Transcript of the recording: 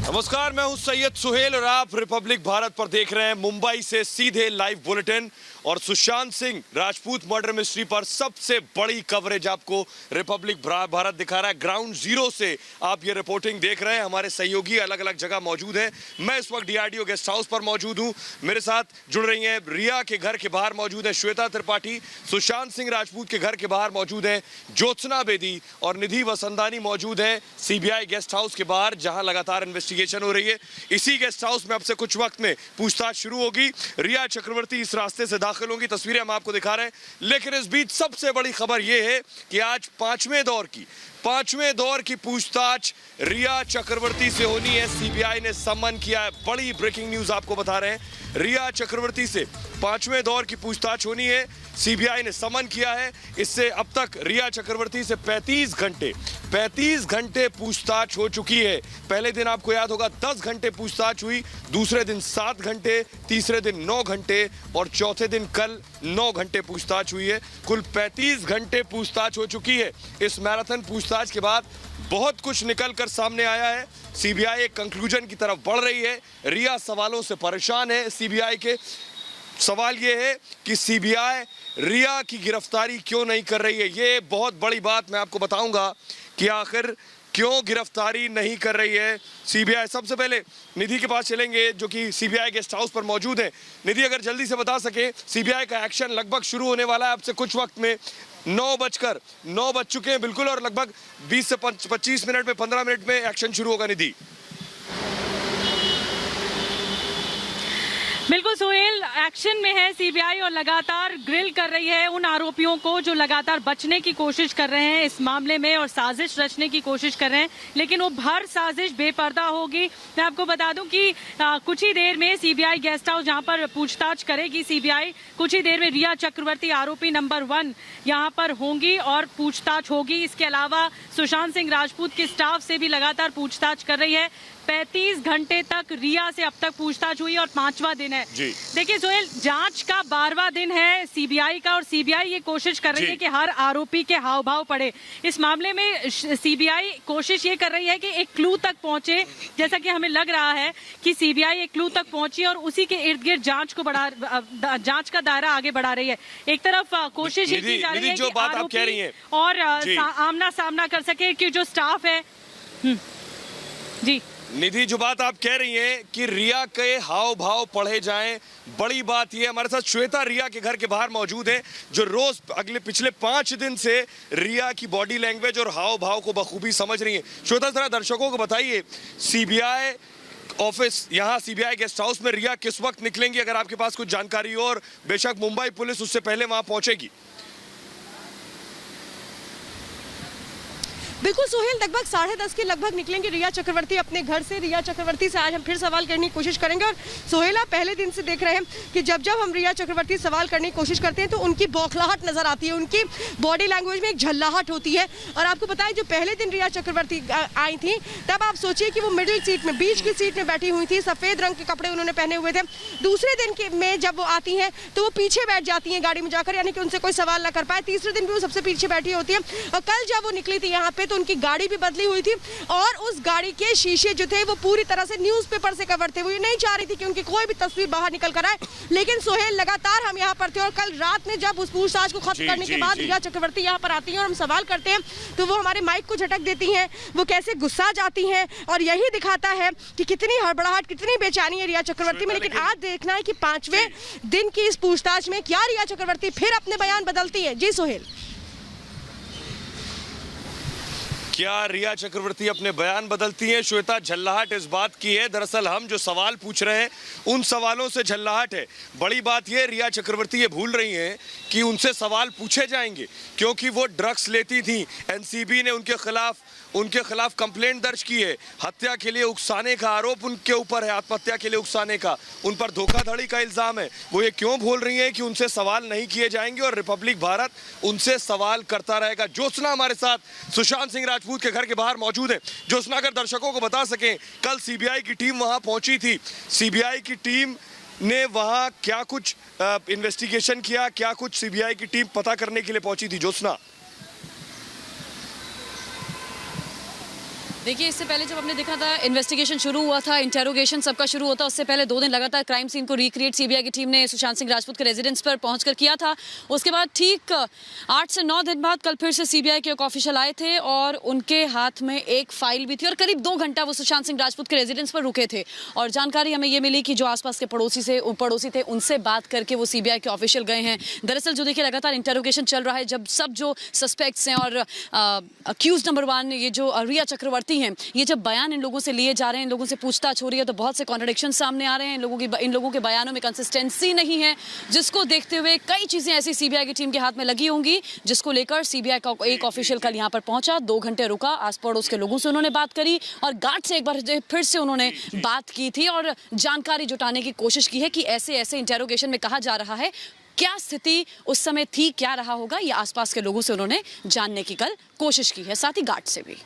नमस्कार, मैं हूं सैयद सुहेल और आप रिपब्लिक भारत पर देख रहे हैं मुंबई से सीधे लाइव बुलेटिन। और सुशांत सिंह राजपूत मर्डर मिस्ट्री पर सबसे बड़ी कवरेज आपको रिपब्लिक भारत दिखा रहा है। ग्राउंड जीरो से आप ये रिपोर्टिंग देख रहे हैं। हमारे सहयोगी अलग अलग जगह मौजूद हैं। मैं इस वक्त डीआरडीओ गेस्ट हाउस पर मौजूद हूं। मेरे साथ जुड़ रही हैं रिया के घर के बाहर मौजूद है श्वेता त्रिपाठी, सुशांत सिंह राजपूत के घर के बाहर मौजूद है ज्योत्सना बेदी और निधि वसंदानी मौजूद है सीबीआई गेस्ट हाउस के बाहर, जहां लगातार इन्वेस्टिगेशन हो रही है। इसी गेस्ट हाउस में अब से कुछ वक्त में पूछताछ शुरू होगी। रिया चक्रवर्ती इस रास्ते से दाखिल होंगी, तस्वीरें हम आपको दिखा रहे हैं। लेकिन इस बीच सबसे बड़ी खबर यह है कि आज पांचवें दौर की पूछताछ रिया चक्रवर्ती से होनी है। सीबीआई ने सम्मन किया है। बड़ी ब्रेकिंग न्यूज आपको बता रहे हैं। रिया चक्रवर्ती से पांचवें दौर की पूछताछ होनी है। सीबीआई ने सम्मन किया है। इससे अब तक रिया चक्रवर्ती से 35 घंटे पूछताछ हो चुकी है। पहले दिन आपको याद होगा 10 घंटे पूछताछ हुई, दूसरे दिन 7 घंटे, तीसरे दिन 9 घंटे और चौथे दिन कल 9 घंटे पूछताछ हुई है। कुल 35 घंटे पूछताछ हो चुकी है। इस मैराथन पूछताछ के बाद बहुत कुछ निकल कर सामने आया है। सीबीआई एक कंक्लूजन की तरफ बढ़ रही है। रिया सवालों से परेशान है। सीबीआई के सवाल यह है कि सीबीआई रिया की गिरफ्तारी क्यों नहीं कर रही है। ये बहुत बड़ी बात मैं आपको बताऊंगा कि आखिर क्यों गिरफ्तारी नहीं कर रही है सीबीआई। सबसे पहले निधि के पास चलेंगे जो कि सीबीआई गेस्ट हाउस पर मौजूद है। निधि, अगर जल्दी से बता सके, सीबीआई का एक्शन लगभग शुरू होने वाला है। अब से कुछ वक्त में 9 बज चुके हैं बिल्कुल, और लगभग 20 से 25 मिनट में 15 मिनट में एक्शन शुरू होगा। निधि। बिल्कुल सुहेल, एक्शन में है सीबीआई और लगातार ग्रिल कर रही है उन आरोपियों को जो लगातार बचने की कोशिश कर रहे हैं इस मामले में और साजिश रचने की कोशिश कर रहे हैं, लेकिन वो हर साजिश बेपर्दा होगी। मैं आपको बता दूं कि कुछ ही देर में सीबीआई गेस्ट हाउस जहां पर पूछताछ करेगी सीबीआई, कुछ ही देर में रिया चक्रवर्ती आरोपी नंबर 1 यहां पर होंगी और पूछताछ होगी। इसके अलावा सुशांत सिंह राजपूत के स्टाफ से भी लगातार पूछताछ कर रही है। 35 घंटे तक रिया से अब तक पूछताछ हुई और 5वां दिन है। देखिए सोहेल, जांच का 12वां दिन है सीबीआई का और सीबीआई ये कोशिश कर रही है कि हर आरोपी के हाव भाव पड़े। इस मामले में सीबीआई कोशिश ये कर रही है कि एक क्लू तक पहुंचे, जैसा कि हमें लग रहा है कि सीबीआई एक क्लू तक पहुंची और उसी के इर्द गिर्द जांच का दायरा आगे बढ़ा रही है। एक तरफ कोशिश ये की जा रही है कि आरोपी और आमना सामना कर सके कि जो स्टाफ है। जी निधि, जो बात आप कह रही हैं कि रिया के हाव भाव पढ़े जाएं, बड़ी बात यह। हमारे साथ श्वेता रिया के घर के बाहर मौजूद है, जो रोज पिछले 5 दिन से रिया की बॉडी लैंग्वेज और हाव भाव को बखूबी समझ रही है। श्वेता, जरा दर्शकों को बताइए, सीबीआई ऑफिस यहाँ सीबीआई गेस्ट हाउस में रिया किस वक्त निकलेंगी, अगर आपके पास कुछ जानकारी हो, और बेशक मुंबई पुलिस उससे पहले वहां पहुंचेगी। बिल्कुल सोहेल, लगभग 10:30 के लगभग निकलेंगे रिया चक्रवर्ती अपने घर से। रिया चक्रवर्ती से आज हम फिर सवाल करने की कोशिश करेंगे। और सोहेल, आप पहले दिन से देख रहे हैं कि जब जब हम रिया चक्रवर्ती सवाल करने की कोशिश करते हैं तो उनकी बौखलाहट नजर आती है, उनकी बॉडी लैंग्वेज में एक झल्लाहट होती है। और आपको पता है, जो पहले दिन रिया चक्रवर्ती आई थी तब आप सोचिए कि वो मिडिल सीट में, बीच की सीट में बैठी हुई थी। सफेद रंग के कपड़े उन्होंने पहने हुए थे। दूसरे दिन में जब वो आती हैं तो वो पीछे बैठ जाती हैं गाड़ी में जाकर, यानी कि उनसे कोई सवाल ना कर पाए। तीसरे दिन भी वो सबसे पीछे बैठी होती है। और कल जब वो निकली थी यहाँ पे तो उनकी गाड़ी भी बदली हुई थी और उस गाड़ी के शीशे जो थे वो पूरी तरह से न्यूज़पेपर से कवर थे। वो ये नहीं चाह रही थी कि उनकी कोई भी तस्वीर बाहर निकल कर आए। लेकिन सोहेल, लगातार हम यहाँ पर थे और कल रात में जब उस पूछताछ को खत्म करने के बाद रिया चक्रवर्ती यहाँ पर आती हैं और हम सवाल करते हैं तो वो हमारे माइक को झटक देती हैं, वो कैसे गुस्सा जाती हैं। और यही दिखाता है कि कितनी हड़बड़ाहट, कितनी बेचैनी है रिया चक्रवर्ती में। लेकिन आज देखना है कि 5वें दिन की इस पूछताछ में क्या रिया चक्रवर्ती फिर अपने बयान बदलती है। जी सोहेल, क्या रिया चक्रवर्ती अपने बयान बदलती हैं? श्वेता, झल्लाहट इस बात की है, दरअसल हम जो सवाल पूछ रहे हैं उन सवालों से झल्लाहट है। बड़ी बात यह, रिया चक्रवर्ती ये भूल रही हैं कि उनसे सवाल पूछे जाएंगे क्योंकि वो ड्रग्स लेती थी। एनसीबी ने उनके खिलाफ कंप्लेंट दर्ज की है। हत्या के लिए उकसाने का आरोप उनके ऊपर है, आत्महत्या के लिए उकसाने का। उन पर धोखाधड़ी का इल्जाम है। वो ये क्यों भूल रही हैं कि उनसे सवाल नहीं किए जाएंगे और रिपब्लिक भारत उनसे सवाल करता रहेगा। ज्योत्सना हमारे साथ सुशांत सिंह राजपूत के घर के बाहर मौजूद है। ज्योत्सना, अगर दर्शकों को बता सकें, कल सीबीआई की टीम वहां पहुंची थी। सीबीआई की टीम ने वहां क्या कुछ इन्वेस्टिगेशन किया, क्या कुछ सीबीआई की टीम पता करने के लिए पहुंची थी? ज्योत्सना। देखिए, इससे पहले जब हमने देखा था इन्वेस्टिगेशन शुरू हुआ था, इंटेरोगेशन सबका शुरू होता, उससे पहले 2 दिन लगातार क्राइम सीन को रिक्रिएट सीबीआई की टीम ने सुशांत सिंह राजपूत के रेजिडेंस पर पहुंचकर किया था। उसके बाद ठीक 8 से 9 दिन बाद कल फिर से सीबीआई के एक ऑफिशियल आए थे और उनके हाथ में एक फाइल भी थी और करीब 2 घंटा वो सुशांत सिंह राजपूत के रेजिडेंस पर रुके थे। और जानकारी हमें ये मिली कि जो आसपास के पड़ोसी थे उनसे बात करके वो सीबीआई के ऑफिशियल गए हैं। दरअसल जो देखिए लगातार इंटेरोगेशन चल रहा है, जब सब जो सस्पेक्ट्स हैं और अक्यूज नंबर 1 ये जो रिया चक्रवर्ती हैं, ये जब बयान इन लोगों से लिए जा रहे हैं, इन लोगों से पूछताछ हो रही है, तो बहुत से कॉन्ट्रडिक्शन सामने आ रहे हैं। इन लोगों के बयानों में कंसिस्टेंसी नहीं है, जिसको देखते हुए कई चीजें ऐसी सीबीआई की टीम के हाथ में लगी होंगी, जिसको लेकर सीबीआई का एक ऑफिशियल कल यहाँ पर पहुंचा, 2 घंटे रुका, आस पड़ोस के लोगों से उन्होंने बात करी और गार्ड से एक बार फिर से उन्होंने बात की थी और जानकारी जुटाने की कोशिश की है कि ऐसे ऐसे इंटेरोगेशन में कहा जा रहा है, क्या स्थिति उस समय थी, क्या रहा होगा, ये आसपास के लोगों से उन्होंने जानने की कल कोशिश की है, साथ ही गार्ड से भी।